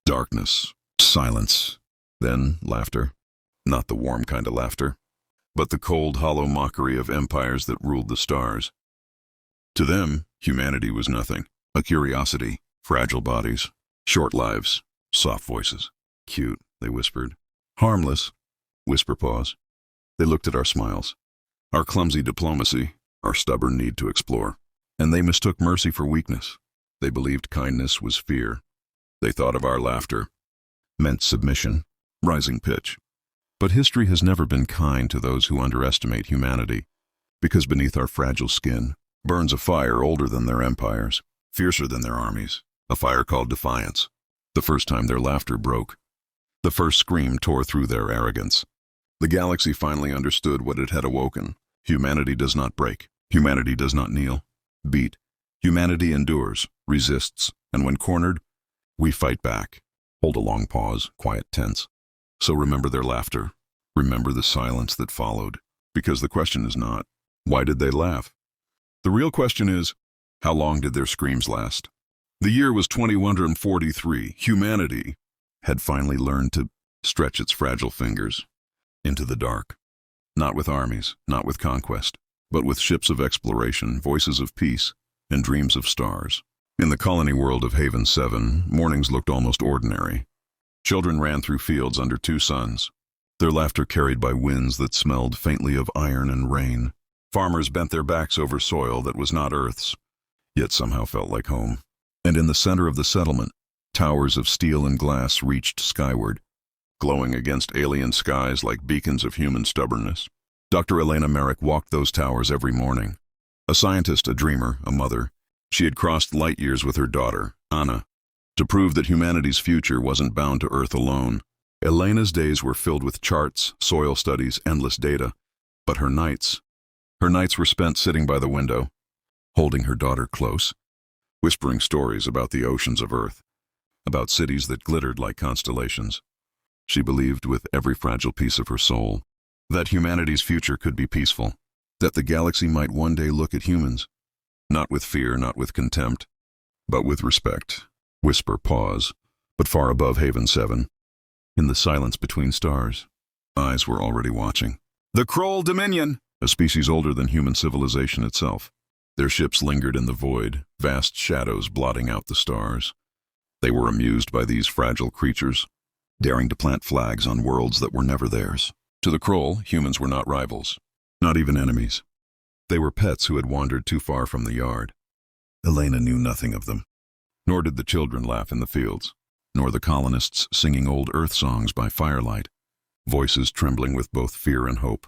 Darkness, silence, then laughter. Not the warm kind of laughter, but the cold, hollow mockery of empires that ruled the stars. To them, humanity was nothing. A curiosity, fragile bodies, short lives, soft voices. Cute, they whispered. Harmless, whisper pause. They looked at our smiles, our clumsy diplomacy, our stubborn need to explore. And they mistook mercy for weakness. They believed kindness was fear. They thought of our laughter meant submission, rising pitch. But history has never been kind to those who underestimate humanity, because beneath our fragile skin burns a fire older than their empires, fiercer than their armies, a fire called defiance. The first time their laughter broke, the first scream tore through their arrogance. The galaxy finally understood what it had awoken. Humanity does not break. Humanity does not kneel, beat. Humanity endures, resists, and when cornered, we fight back. Hold a long pause, quiet, tense. So remember their laughter. Remember the silence that followed. Because the question is not, why did they laugh? The real question is, how long did their screams last? The year was 2143. Humanity had finally learned to stretch its fragile fingers into the dark. Not with armies, not with conquest, but with ships of exploration, voices of peace, and dreams of stars. In the colony world of Haven 7, mornings looked almost ordinary. Children ran through fields under two suns, their laughter carried by winds that smelled faintly of iron and rain. Farmers bent their backs over soil that was not Earth's, yet somehow felt like home. And in the center of the settlement, towers of steel and glass reached skyward, glowing against alien skies like beacons of human stubbornness. Dr. Elena Merrick walked those towers every morning. A scientist, a dreamer, a mother, she had crossed light years with her daughter, Anna, to prove that humanity's future wasn't bound to Earth alone. Elena's days were filled with charts, soil studies, endless data, but her nights were spent sitting by the window, holding her daughter close, whispering stories about the oceans of Earth, about cities that glittered like constellations. She believed with every fragile piece of her soul that humanity's future could be peaceful, that the galaxy might one day look at humans, not with fear, not with contempt, but with respect. Whisper, pause, but far above Haven 7, in the silence between stars, eyes were already watching. The Kroll Dominion, a species older than human civilization itself. Their ships lingered in the void, vast shadows blotting out the stars. They were amused by these fragile creatures, daring to plant flags on worlds that were never theirs. To the Kroll, humans were not rivals, not even enemies. They were pets who had wandered too far from the yard. Elena knew nothing of them, nor did the children laugh in the fields, nor the colonists singing old Earth songs by firelight, voices trembling with both fear and hope.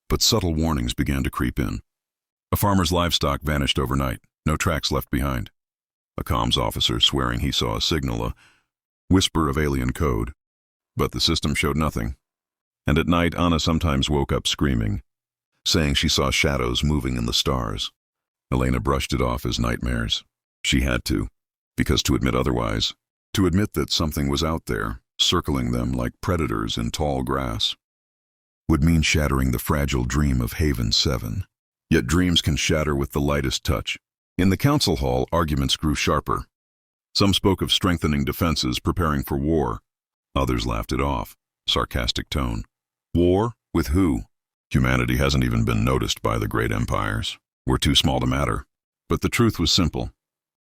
But subtle warnings began to creep in. A farmer's livestock vanished overnight, no tracks left behind. A comms officer swearing he saw a signal, a whisper of alien code. But the system showed nothing. And at night, Anna sometimes woke up screaming, saying she saw shadows moving in the stars. Elena brushed it off as nightmares. She had to, because to admit otherwise, to admit that something was out there, circling them like predators in tall grass, would mean shattering the fragile dream of Haven 7. Yet dreams can shatter with the lightest touch. In the council hall, arguments grew sharper. Some spoke of strengthening defenses, preparing for war. Others laughed it off, sarcastic tone. War? With who? Humanity hasn't even been noticed by the great empires. We're too small to matter. But the truth was simple.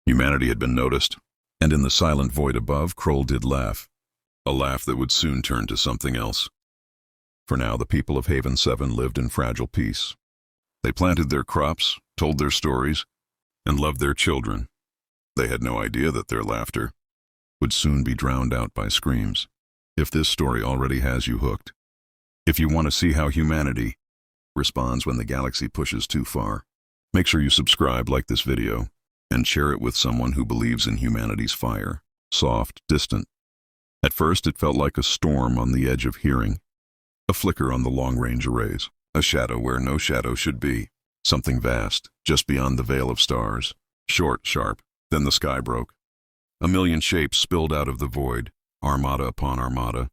Humanity had been noticed, and in the silent void above, Kroll did laugh. A laugh that would soon turn to something else. For now, the people of Haven 7 lived in fragile peace. They planted their crops, told their stories, and loved their children. They had no idea that their laughter would soon be drowned out by screams. If this story already has you hooked, if you want to see how humanity responds when the galaxy pushes too far, make sure you subscribe, like this video, and share it with someone who believes in humanity's fire. Soft, distant. At first, it felt like a storm on the edge of hearing, a flicker on the long-range arrays, a shadow where no shadow should be, something vast, just beyond the veil of stars, short, sharp. Then the sky broke. A million shapes spilled out of the void, armada upon armada,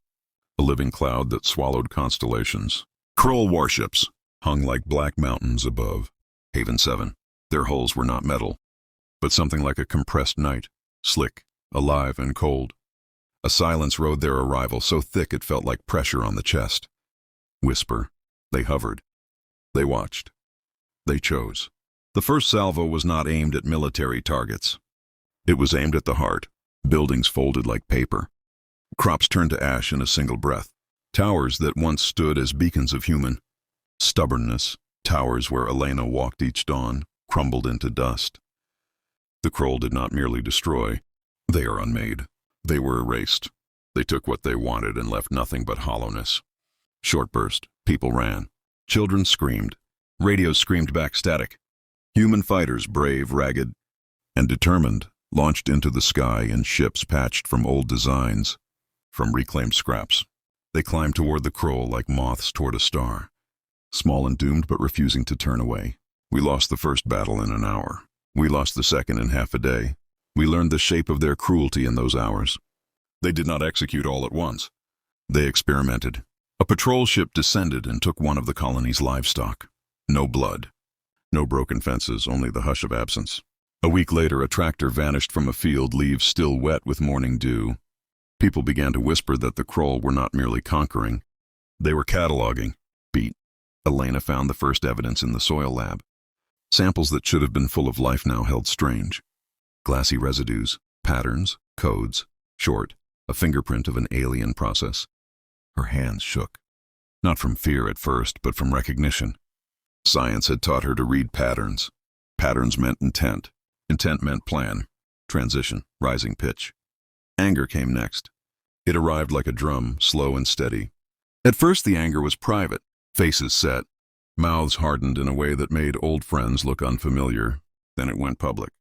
a living cloud that swallowed constellations. Kroll warships hung like black mountains above Haven 7. Their hulls were not metal, but something like a compressed night, slick, alive and cold. A silence rode their arrival, so thick it felt like pressure on the chest. Whisper. They hovered. They watched. They chose. The first salvo was not aimed at military targets. It was aimed at the heart. Buildings folded like paper. Crops turned to ash in a single breath. Towers that once stood as beacons of human stubbornness, towers where Elena walked each dawn, crumbled into dust. The Kroll did not merely destroy. They are unmade. They were erased. They took what they wanted and left nothing but hollowness. Short burst. People ran. Children screamed. Radios screamed back static. Human fighters, brave, ragged, and determined, launched into the sky in ships patched from old designs, from reclaimed scraps. They climbed toward the Kroll like moths toward a star, small and doomed but refusing to turn away. We lost the first battle in an hour. We lost the second in half a day. We learned the shape of their cruelty in those hours. They did not execute all at once. They experimented. A patrol ship descended and took one of the colony's livestock. No blood. No broken fences, only the hush of absence. A week later, a tractor vanished from a field, leaves still wet with morning dew. People began to whisper that the Kroll were not merely conquering. They were cataloging. Beat. Elena found the first evidence in the soil lab. Samples that should have been full of life now held strange. Glassy residues, patterns, codes, short, a fingerprint of an alien process. Her hands shook. Not from fear at first, but from recognition. Science had taught her to read patterns. Patterns meant intent. Intent meant plan. Transition, rising pitch. Anger came next. It arrived like a drum, slow and steady. At first the anger was private. Faces set. Mouths hardened in a way that made old friends look unfamiliar. Then it went public.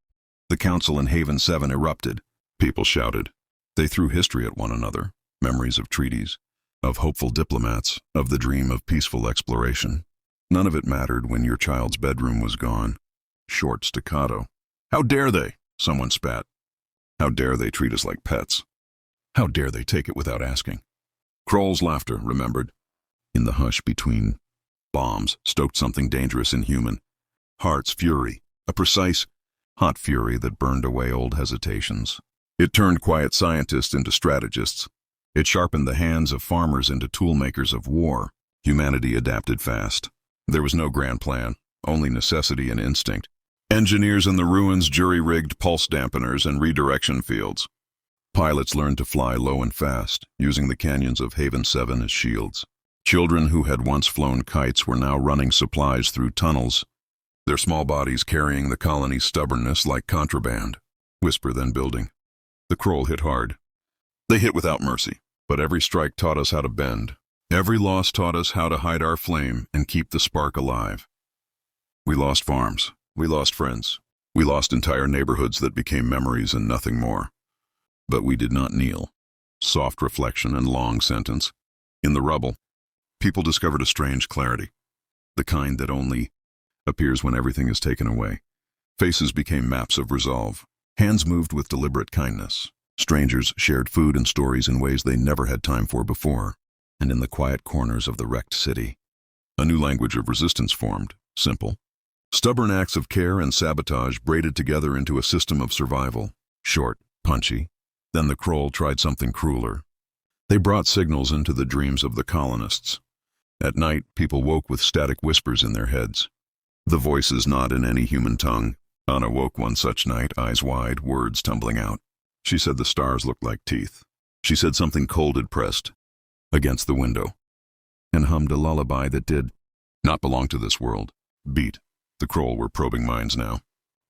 The council in Haven 7 erupted. People shouted. They threw history at one another. Memories of treaties, of hopeful diplomats, of the dream of peaceful exploration. None of it mattered when your child's bedroom was gone. Short staccato. How dare they? Someone spat. How dare they treat us like pets? How dare they take it without asking? Kroll's laughter, remembered. In the hush between bombs, stoked something dangerous in human. Heart's fury, a precise, hot fury that burned away old hesitations. It turned quiet scientists into strategists. It sharpened the hands of farmers into toolmakers of war. Humanity adapted fast. There was no grand plan, only necessity and instinct. Engineers in the ruins jury-rigged pulse dampeners and redirection fields. Pilots learned to fly low and fast, using the canyons of Haven 7 as shields. Children who had once flown kites were now running supplies through tunnels, their small bodies carrying the colony's stubbornness like contraband. Whisper then building. The Kroll hit hard. They hit without mercy, but every strike taught us how to bend. Every loss taught us how to hide our flame and keep the spark alive. We lost farms. We lost friends. We lost entire neighborhoods that became memories and nothing more. But we did not kneel. Soft reflection and long sentence. In the rubble, people discovered a strange clarity. The kind that only appears when everything is taken away. Faces became maps of resolve. Hands moved with deliberate kindness. Strangers shared food and stories in ways they never had time for before. And in the quiet corners of the wrecked city, a new language of resistance formed, simple. Stubborn acts of care and sabotage braided together into a system of survival. Short, punchy. Then the Kroll tried something crueler. They brought signals into the dreams of the colonists. At night, people woke with static whispers in their heads. The voices not in any human tongue. Anna woke one such night, eyes wide, words tumbling out. She said the stars looked like teeth. She said something cold had pressed against the window, and hummed a lullaby that did not belong to this world. Beat. The Kroll were probing minds now,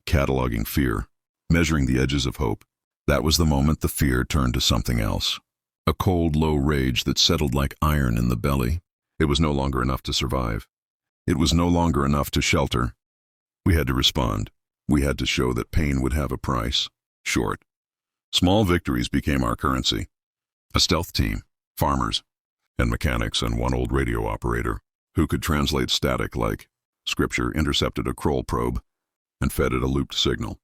cataloging fear, measuring the edges of hope. That was the moment the fear turned to something else. A cold, low rage that settled like iron in the belly. It was no longer enough to survive. It was no longer enough to shelter. We had to respond. We had to show that pain would have a price. Short. Small victories became our currency. A stealth team, farmers, and mechanics, and one old radio operator who could translate static like scripture intercepted a Kroll probe and fed it a looped signal.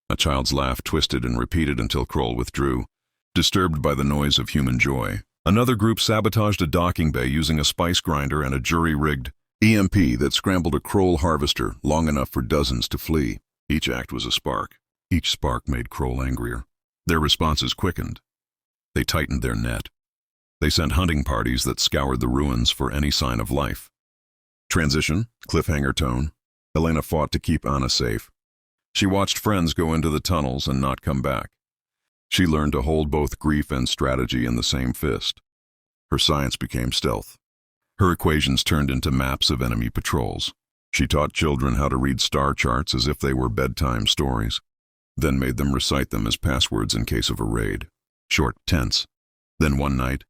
A child's laugh twisted and repeated until Kroll withdrew, disturbed by the noise of human joy. Another group sabotaged a docking bay using a spice grinder and a jury-rigged EMP that scrambled a Kroll harvester long enough for dozens to flee. Each act was a spark. Each spark made Kroll angrier. Their responses quickened. They tightened their net. They sent hunting parties that scoured the ruins for any sign of life. Transition, cliffhanger tone. Elena fought to keep Anna safe. She watched friends go into the tunnels and not come back. She learned to hold both grief and strategy in the same fist. Her science became stealth. Her equations turned into maps of enemy patrols. She taught children how to read star charts as if they were bedtime stories, then made them recite them as passwords in case of a raid. Short, tense. Then one night,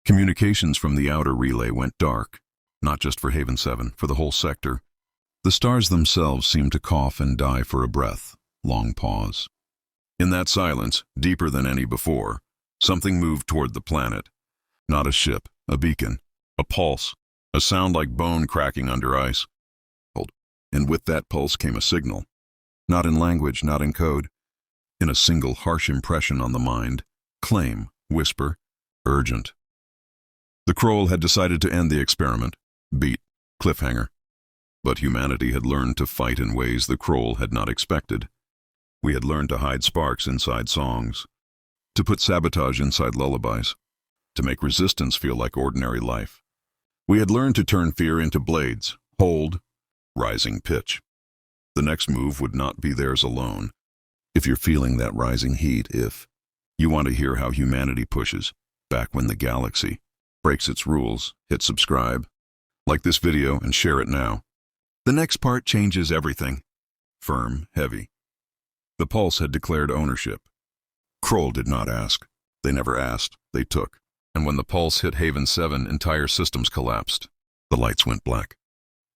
communications from the outer relay went dark, not just for Haven 7, for the whole sector. The stars themselves seemed to cough and die for a breath. Long pause. In that silence, deeper than any before, something moved toward the planet. Not a ship, a beacon, a pulse, a sound like bone cracking under ice. And with that pulse came a signal. Not in language, not in code. In a single harsh impression on the mind. Claim, whisper, urgent. The Kroll had decided to end the experiment. Beat, cliffhanger. But humanity had learned to fight in ways the Kroll had not expected. We had learned to hide sparks inside songs, to put sabotage inside lullabies, to make resistance feel like ordinary life. We had learned to turn fear into blades, hold, rising pitch. The next move would not be theirs alone. If you're feeling that rising heat, if you want to hear how humanity pushes back when the galaxy breaks its rules, hit subscribe, like this video and share it now. The next part changes everything. Firm, heavy. The Pulse had declared ownership. Kroll did not ask. They never asked, they took. And when the Pulse hit Haven 7, entire systems collapsed. The lights went black.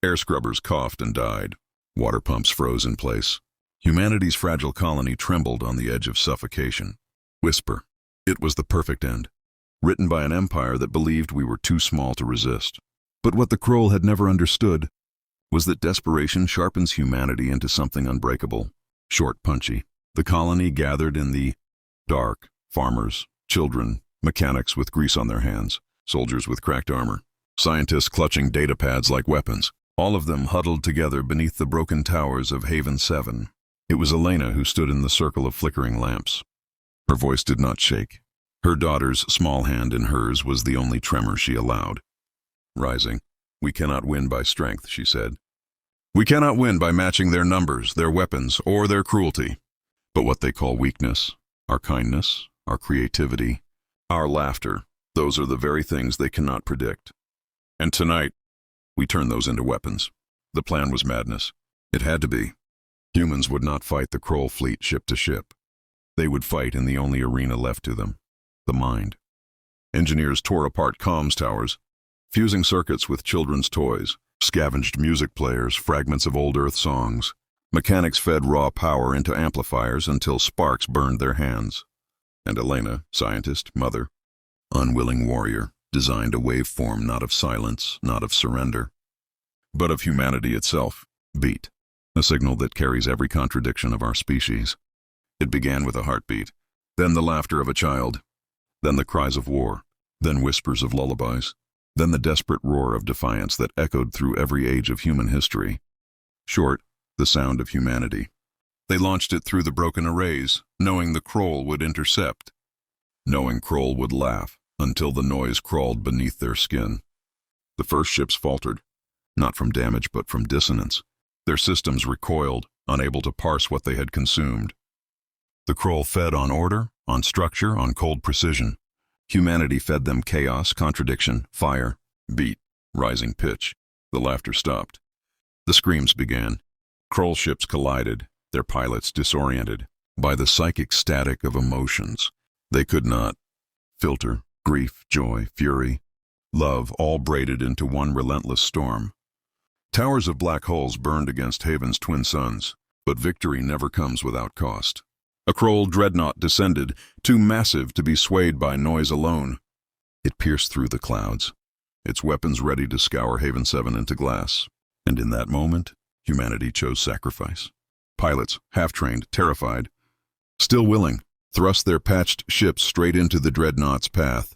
Air scrubbers coughed and died. Water pumps froze in place. Humanity's fragile colony trembled on the edge of suffocation. Whisper. It was the perfect end. Written by an empire that believed we were too small to resist. But what the Kroll had never understood was that desperation sharpens humanity into something unbreakable. Short, punchy. The colony gathered in the dark. Farmers, children, mechanics with grease on their hands, soldiers with cracked armor, scientists clutching data pads like weapons. All of them huddled together beneath the broken towers of Haven 7. It was Elena who stood in the circle of flickering lamps. Her voice did not shake. Her daughter's small hand in hers was the only tremor she allowed. Rising. We cannot win by strength, she said. We cannot win by matching their numbers, their weapons, or their cruelty. But what they call weakness, our kindness, our creativity, our laughter, those are the very things they cannot predict. And tonight, we turn those into weapons. The plan was madness. It had to be. Humans would not fight the Kroll fleet ship to ship. They would fight in the only arena left to them, the mind. Engineers tore apart comms towers, fusing circuits with children's toys, scavenged music players, fragments of old Earth songs. Mechanics fed raw power into amplifiers until sparks burned their hands. And Elena, scientist, mother, unwilling warrior, designed a waveform not of silence, not of surrender, but of humanity itself. Beat, a signal that carries every contradiction of our species. It began with a heartbeat, then the laughter of a child, then the cries of war, then whispers of lullabies, then the desperate roar of defiance that echoed through every age of human history. Short, the sound of humanity. They launched it through the broken arrays, knowing the Kroll would intercept, knowing Kroll would laugh until the noise crawled beneath their skin. The first ships faltered, not from damage but from dissonance. Their systems recoiled, unable to parse what they had consumed. The Kroll fed on order, on structure, on cold precision. Humanity fed them chaos, contradiction, fire, beat, rising pitch. The laughter stopped. The screams began. Kroll ships collided, their pilots disoriented by the psychic static of emotions. They could not filter grief, joy, fury, love, all braided into one relentless storm. Towers of black holes burned against Haven's twin suns, but victory never comes without cost. A Kroll dreadnought descended, too massive to be swayed by noise alone. It pierced through the clouds, its weapons ready to scour Haven 7 into glass. And in that moment, humanity chose sacrifice. Pilots, half-trained, terrified, still willing, thrust their patched ships straight into the dreadnought's path.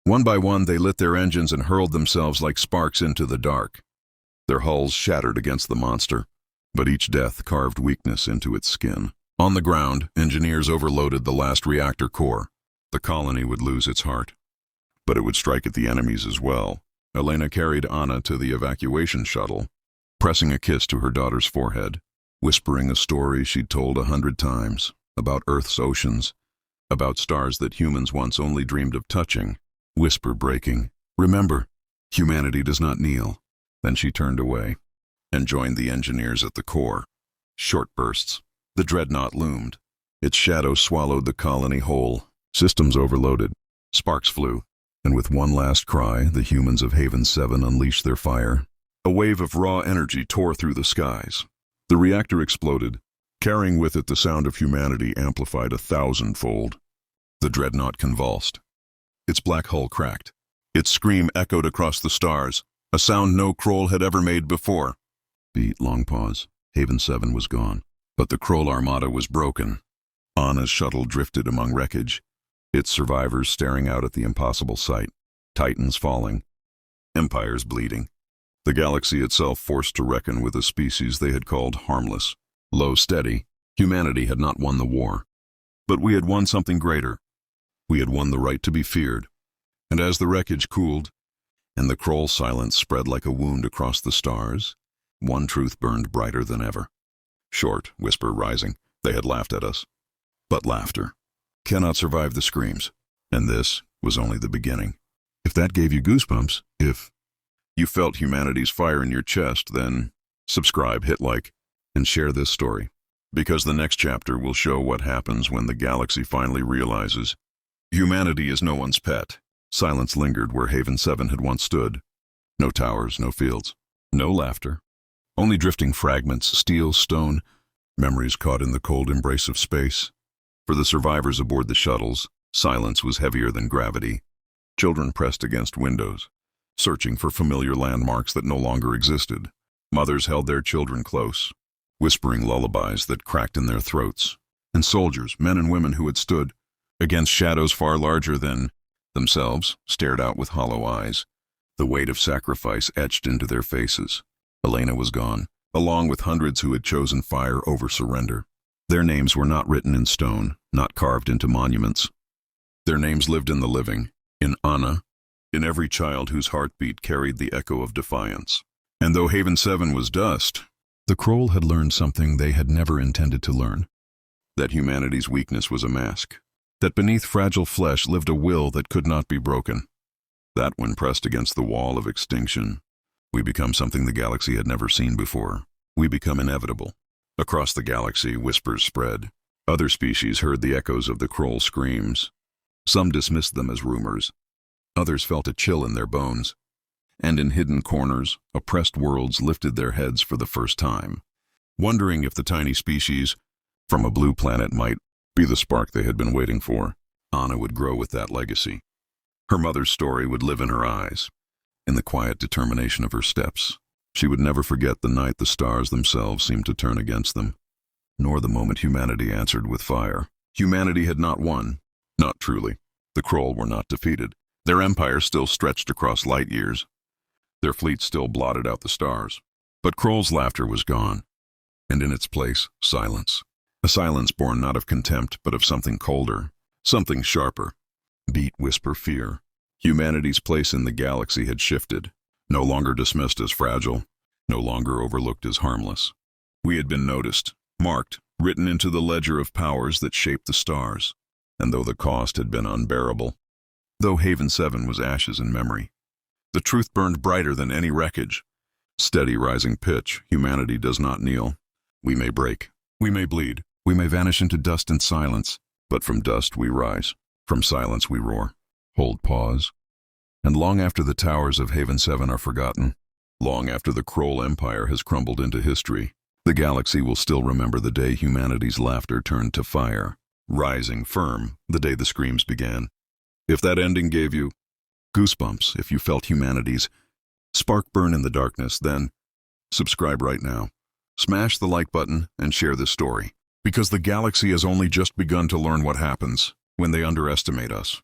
One by one, they lit their engines and hurled themselves like sparks into the dark. Their hulls shattered against the monster, but each death carved weakness into its skin. On the ground, engineers overloaded the last reactor core. The colony would lose its heart. But it would strike at the enemies as well. Elena carried Anna to the evacuation shuttle, pressing a kiss to her daughter's forehead, whispering a story she'd told 100 times, about Earth's oceans, about stars that humans once only dreamed of touching, whisper breaking, "Remember, humanity does not kneel." Then she turned away and joined the engineers at the core. Short bursts. The dreadnought loomed. Its shadow swallowed the colony whole. Systems overloaded. Sparks flew. And with one last cry, the humans of Haven 7 unleashed their fire. A wave of raw energy tore through the skies. The reactor exploded, carrying with it the sound of humanity amplified 1,000-fold. The dreadnought convulsed. Its black hull cracked. Its scream echoed across the stars, a sound no Kroll had ever made before. Beat, long pause. Haven 7 was gone. But the Kroll armada was broken. Anna's shuttle drifted among wreckage, its survivors staring out at the impossible sight. Titans falling. Empires bleeding. The galaxy itself forced to reckon with a species they had called harmless. Low steady, humanity had not won the war. But we had won something greater. We had won the right to be feared. And as the wreckage cooled, and the Kroll silence spread like a wound across the stars, one truth burned brighter than ever. Short, whisper rising, they had laughed at us. But laughter cannot survive the screams. And this was only the beginning. If that gave you goosebumps, if you felt humanity's fire in your chest, then subscribe, hit like, and share this story. Because the next chapter will show what happens when the galaxy finally realizes humanity is no one's pet. Silence lingered where Haven 7 had once stood. No towers, no fields, no laughter. Only drifting fragments, steel, stone, memories caught in the cold embrace of space. For the survivors aboard the shuttles, silence was heavier than gravity. Children pressed against windows, searching for familiar landmarks that no longer existed. Mothers held their children close, whispering lullabies that cracked in their throats. And soldiers, men and women who had stood against shadows far larger than themselves, stared out with hollow eyes, the weight of sacrifice etched into their faces. Elena was gone, along with hundreds who had chosen fire over surrender. Their names were not written in stone, not carved into monuments. Their names lived in the living, in Anna, in every child whose heartbeat carried the echo of defiance. And though Haven 7 was dust, the Kroll had learned something they had never intended to learn. That humanity's weakness was a mask. That beneath fragile flesh lived a will that could not be broken. That when pressed against the wall of extinction, we become something the galaxy had never seen before. We become inevitable. Across the galaxy, whispers spread. Other species heard the echoes of the Kroll screams. Some dismissed them as rumors. Others felt a chill in their bones. And in hidden corners, oppressed worlds lifted their heads for the first time, wondering if the tiny species from a blue planet might be the spark they had been waiting for. Anna would grow with that legacy. Her mother's story would live in her eyes, in the quiet determination of her steps. She would never forget the night the stars themselves seemed to turn against them, nor the moment humanity answered with fire. Humanity had not won, not truly. The Kroll were not defeated. Their empire still stretched across light years. Their fleet still blotted out the stars. But Kroll's laughter was gone, and in its place, silence. A silence born not of contempt, but of something colder, something sharper. Beat, whisper, fear. Humanity's place in the galaxy had shifted, no longer dismissed as fragile, no longer overlooked as harmless. We had been noticed, marked, written into the ledger of powers that shaped the stars. And though the cost had been unbearable, though Haven 7 was ashes in memory, the truth burned brighter than any wreckage. Steady rising pitch, humanity does not kneel. We may break, we may bleed, we may vanish into dust and silence, but from dust we rise, from silence we roar. Hold pause. And long after the towers of Haven 7 are forgotten, long after the Kroll Empire has crumbled into history, the galaxy will still remember the day humanity's laughter turned to fire, rising firm the day the screams began. If that ending gave you goosebumps, if you felt humanity's spark burn in the darkness, then subscribe right now. Smash the like button and share this story, because the galaxy has only just begun to learn what happens when they underestimate us.